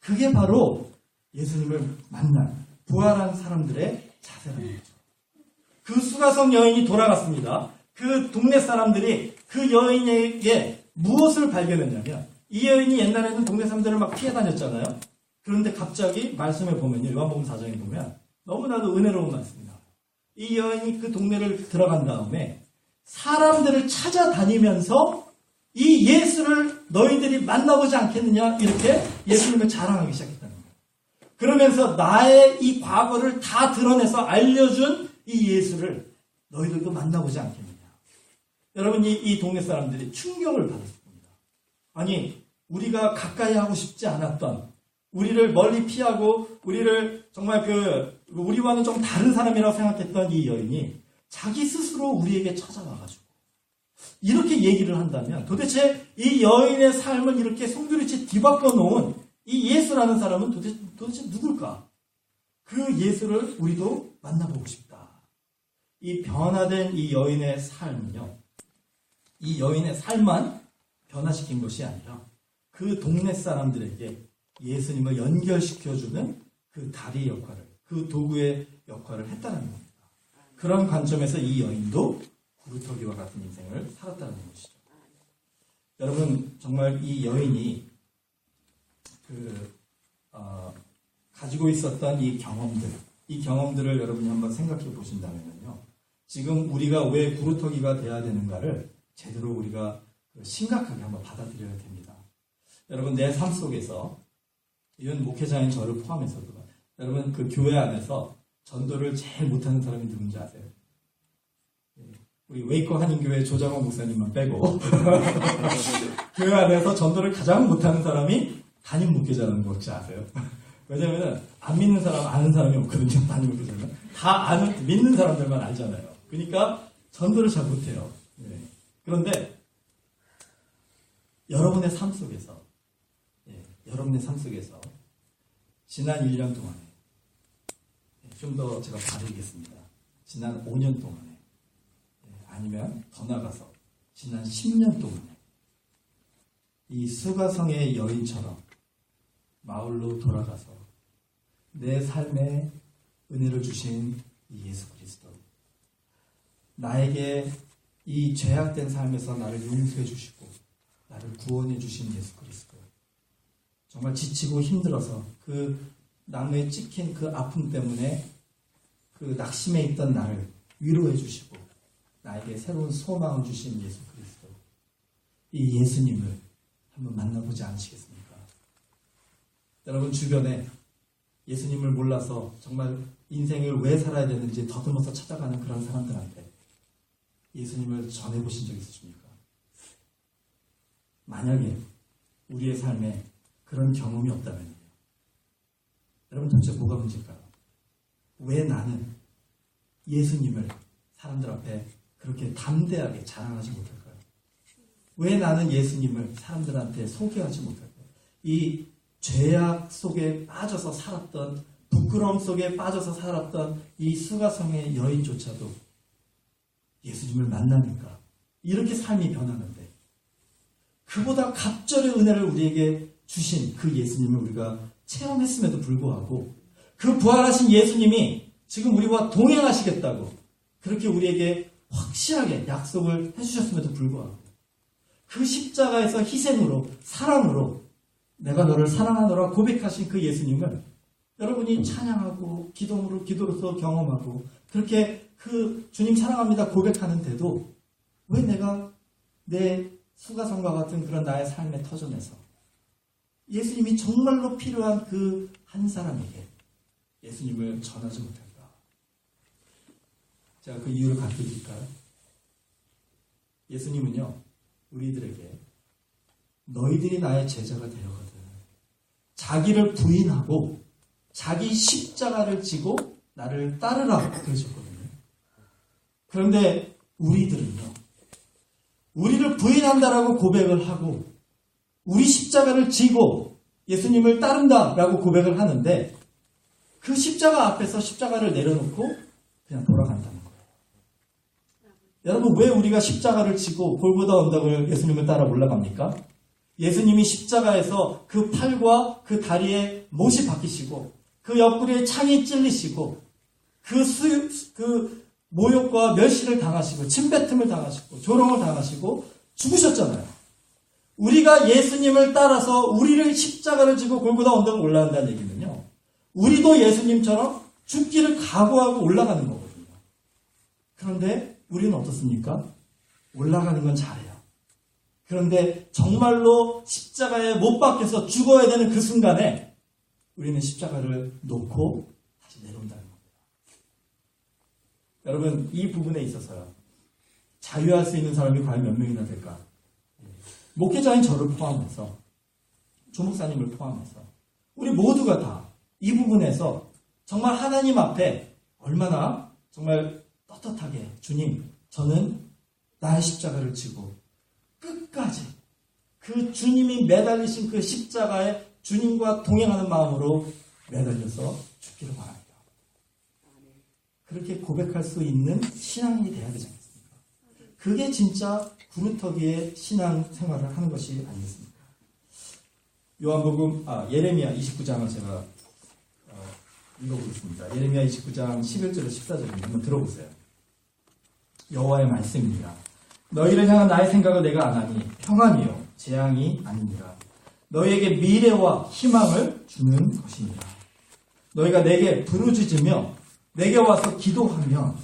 그게 바로 예수님을 만난 부활한 사람들의 자세라는 거죠. 그 수가성 여인이 돌아갔습니다. 그 동네 사람들이 그 여인에게 무엇을 발견했냐면 이 여인이 옛날에는 동네 사람들을 막 피해 다녔잖아요. 그런데 갑자기 말씀에 보면요. 요한복음 4장에 보면 너무나도 은혜로운 말씀입니다. 이 여인이 그 동네를 들어간 다음에 사람들을 찾아다니면서 이 예수를 너희들이 만나보지 않겠느냐 이렇게 예수님을 자랑하기 시작했다는 거예요. 그러면서 나의 이 과거를 다 드러내서 알려준 이 예수를 너희들도 만나보지 않겠느냐. 여러분 이 동네 사람들이 충격을 받았습니다. 아니 우리가 가까이 하고 싶지 않았던 우리를 멀리 피하고 우리를 정말 우리와는 좀 다른 사람이라고 생각했던 이 여인이 자기 스스로 우리에게 찾아와가지고 이렇게 얘기를 한다면 도대체 이 여인의 삶을 이렇게 송두리째 뒤바꿔 놓은 이 예수라는 사람은 도대체 누굴까? 그 예수를 우리도 만나보고 싶다. 이 변화된 이 여인의 삶은요. 이 여인의 삶만 변화시킨 것이 아니라 그 동네 사람들에게 예수님을 연결시켜주는 그 다리 역할을, 그 도구의 역할을 했다는 겁니다. 그런 관점에서 이 여인도 구루터기와 같은 인생을 살았다는 것이죠. 여러분 정말 이 여인이 가지고 있었던 이 경험들을 여러분이 한번 생각해 보신다면요. 지금 우리가 왜 구루터기가 돼야 되는가를 제대로 우리가 심각하게 한번 받아들여야 됩니다. 여러분 내 삶 속에서 이런 목회자인 저를 포함해서도 여러분 그 교회 안에서 전도를 제일 못하는 사람이 누군지 아세요? 우리 웨이커 한인교회 조장호 목사님만 빼고 교회 안에서 전도를 가장 못하는 사람이 담임 목회자라는 거 혹시 아세요? 왜냐면 안 믿는 사람 아는 사람이 없거든요. 담임 목회자는 다 믿는 사람들만 알잖아요. 그러니까 전도를 잘 못해요. 그런데 여러분의 삶 속에서 지난 1년 동안에 좀 더 제가 바르겠습니다. 지난 5년 동안에 아니면 더 나가서 지난 10년 동안에 이 수가성의 여인처럼 마을로 돌아가서 내 삶에 은혜를 주신 이 예수 그리스도, 나에게 이 죄악된 삶에서 나를 용서해 주시고 나를 구원해 주신 예수 그리스도, 정말 지치고 힘들어서 그 나무에 찍힌 그 아픔 때문에 그 낙심해 있던 나를 위로해 주시고 나에게 새로운 소망을 주신 예수 그리스도, 이 예수님을 한번 만나보지 않으시겠습니까? 여러분 주변에 예수님을 몰라서 정말 인생을 왜 살아야 되는지 더듬어서 찾아가는 그런 사람들한테 예수님을 전해보신 적 있으십니까? 만약에 우리의 삶에 그런 경험이 없다면요. 여러분 도대체 뭐가 문제일까요? 왜 나는 예수님을 사람들 앞에 그렇게 담대하게 자랑하지 못할까요? 왜 나는 예수님을 사람들한테 소개하지 못할까요? 이 죄악 속에 빠져서 살았던, 부끄러움 속에 빠져서 살았던 이 수가성의 여인조차도 예수님을 만나니까 이렇게 삶이 변하는데, 그보다 갑절의 은혜를 우리에게 주신 그 예수님을 우리가 체험했음에도 불구하고 그 부활하신 예수님이 지금 우리와 동행하시겠다고 그렇게 우리에게 확실하게 약속을 해주셨음에도 불구하고 그 십자가에서 희생으로, 사랑으로 내가 너를 사랑하노라 고백하신 그 예수님을 여러분이 찬양하고 기도로서 경험하고 그렇게 그 주님 사랑합니다 고백하는데도 왜 내가 내 수가성과 같은 그런 나의 삶의 터전에서 예수님이 정말로 필요한 그 한 사람에게 예수님을 전하지 못할까? 제가 그 이유를 밝혀드릴까요? 예수님은요, 우리들에게 너희들이 나의 제자가 되어거든 자기를 부인하고 자기 십자가를 지고 나를 따르라 그러셨거든요. 그런데 우리들은요, 우리를 부인한다라고 고백을 하고 우리 십자가를 지고 예수님을 따른다라고 고백을 하는데 그 십자가 앞에서 십자가를 내려놓고 그냥 돌아간다는 거예요. 여러분, 왜 우리가 십자가를 지고 골고다 언덕을 예수님을 따라 올라갑니까? 예수님이 십자가에서 그 팔과 그 다리에 못이 박히시고 그 옆구리에 창이 찔리시고 그 모욕과 멸시를 당하시고 침뱉음을 당하시고 조롱을 당하시고 죽으셨잖아요. 우리가 예수님을 따라서 우리를 십자가를 지고 골고다 언덕을 올라간다는 얘기는요, 우리도 예수님처럼 죽기를 각오하고 올라가는 거거든요. 그런데 우리는 어떻습니까? 올라가는 건 잘해요. 그런데 정말로 십자가에 못 박혀서 죽어야 되는 그 순간에 우리는 십자가를 놓고 다시 내려온다는 겁니다. 여러분, 이 부분에 있어서요, 자유할 수 있는 사람이 과연 몇 명이나 될까? 목회자인 저를 포함해서, 조목사님을 포함해서 우리 모두가 다 이 부분에서 정말 하나님 앞에 얼마나 정말 떳떳하게, 주님, 저는 나의 십자가를 지고 끝까지 그 주님이 매달리신 그 십자가에 주님과 동행하는 마음으로 매달려서 죽기를 바랍니다. 그렇게 고백할 수 있는 신앙이 돼야 되지 않겠습니까? 그게 진짜 구루터기의 신앙 생활을 하는 것이 아니겠습니까? 예레미야 29장을 제가 읽어보겠습니다. 예레미야 29장 11절에서 14절을 한번 들어보세요. 여호와의 말씀입니다. 너희를 향한 나의 생각을 내가 아나니 평안이요 재앙이 아니니라. 너희에게 미래와 희망을 주는 것이니라. 너희가 내게 부르짖으며 내게 와서 기도하면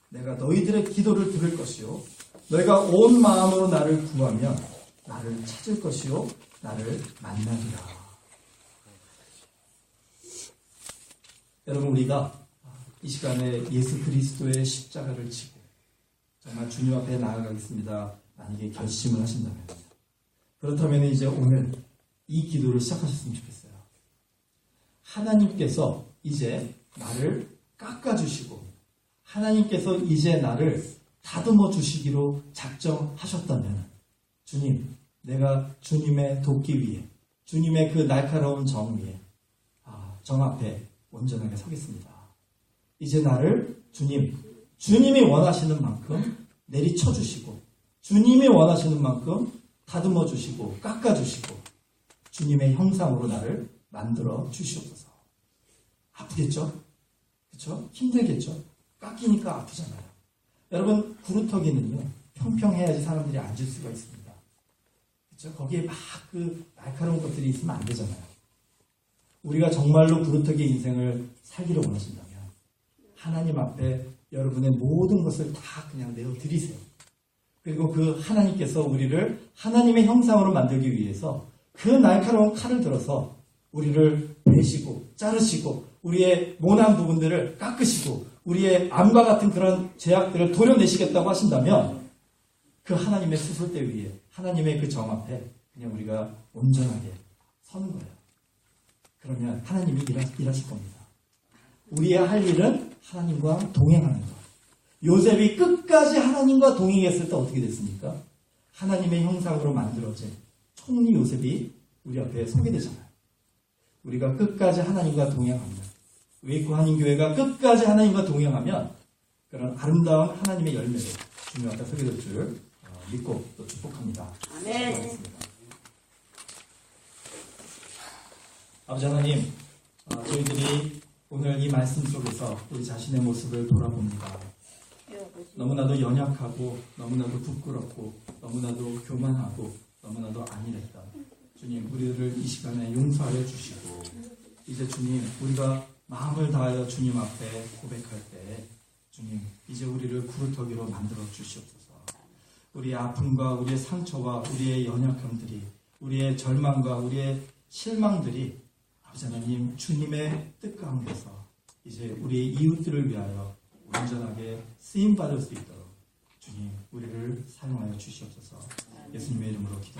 내가 너희들의 기도를 들을 것이요 너희가 온 마음으로 나를 구하면 나를 찾을 것이요 나를 만나리라. 여러분, 우리가 이 시간에 예수 그리스도의 십자가를 지고 정말 주님 앞에 나아가겠습니다, 만약에 결심을 하신다면, 그렇다면 이제 오늘 이 기도를 시작하셨으면 좋겠어요. 하나님께서 이제 나를 깎아주시고 하나님께서 이제 나를 다듬어 주시기로 작정하셨다면, 주님, 내가 주님의 돕기 위해, 주님의 그 날카로운 정 위에, 정 앞에 온전하게 서겠습니다. 이제 나를 주님이 원하시는 만큼 내리쳐 주시고, 주님이 원하시는 만큼 다듬어 주시고 깎아 주시고 주님의 형상으로 나를 만들어 주시옵소서. 아프겠죠? 그렇죠? 힘들겠죠? 깎이니까 아프잖아요. 여러분, 구루터기는요, 평평해야지 사람들이 앉을 수가 있습니다. 그렇죠? 거기에 막 그 날카로운 것들이 있으면 안 되잖아요. 우리가 정말로 구루터기 인생을 살기를 원하신다면 하나님 앞에 여러분의 모든 것을 다 그냥 내어드리세요. 그리고 그 하나님께서 우리를 하나님의 형상으로 만들기 위해서 그 날카로운 칼을 들어서 우리를 베시고 자르시고 우리의 모난 부분들을 깎으시고 우리의 암과 같은 그런 죄악들을 도려내시겠다고 하신다면, 그 하나님의 수술대 위에 하나님의 그 정 앞에 그냥 우리가 온전하게 서는 거예요. 그러면 하나님이 일하실 겁니다. 우리의 할 일은 하나님과 동행하는 것. 요셉이 끝까지 하나님과 동행했을 때 어떻게 됐습니까? 하나님의 형상으로 만들어진 총리 요셉이 우리 앞에 서게 되잖아요. 우리가 끝까지 하나님과 동행하면, 웨이크 한인교회가 끝까지 하나님과 동행하면 그런 아름다운 하나님의 열매를 주님 앞에 서게 될 줄 믿고 또 축복합니다. 아멘. 아버지 하나님, 저희들이 오늘 이 말씀 속에서 우리 자신의 모습을 돌아봅니다. 너무나도 연약하고 너무나도 부끄럽고 너무나도 교만하고 너무나도 안일했다. 주님, 우리를 이 시간에 용서하여 주시고, 이제 주님, 우리가 마음을 다하여 주님 앞에 고백할 때 주님, 이제 우리를 구루터기로 만들어 주시옵소서. 우리의 아픔과 우리의 상처와 우리의 연약함들이, 우리의 절망과 우리의 실망들이 아버지 하나님, 주님의 뜻 가운데서 이제 우리의 이웃들을 위하여 온전하게 쓰임받을 수 있도록 주님, 우리를 사용하여 주시옵소서. 예수님의 이름으로 기도합니다.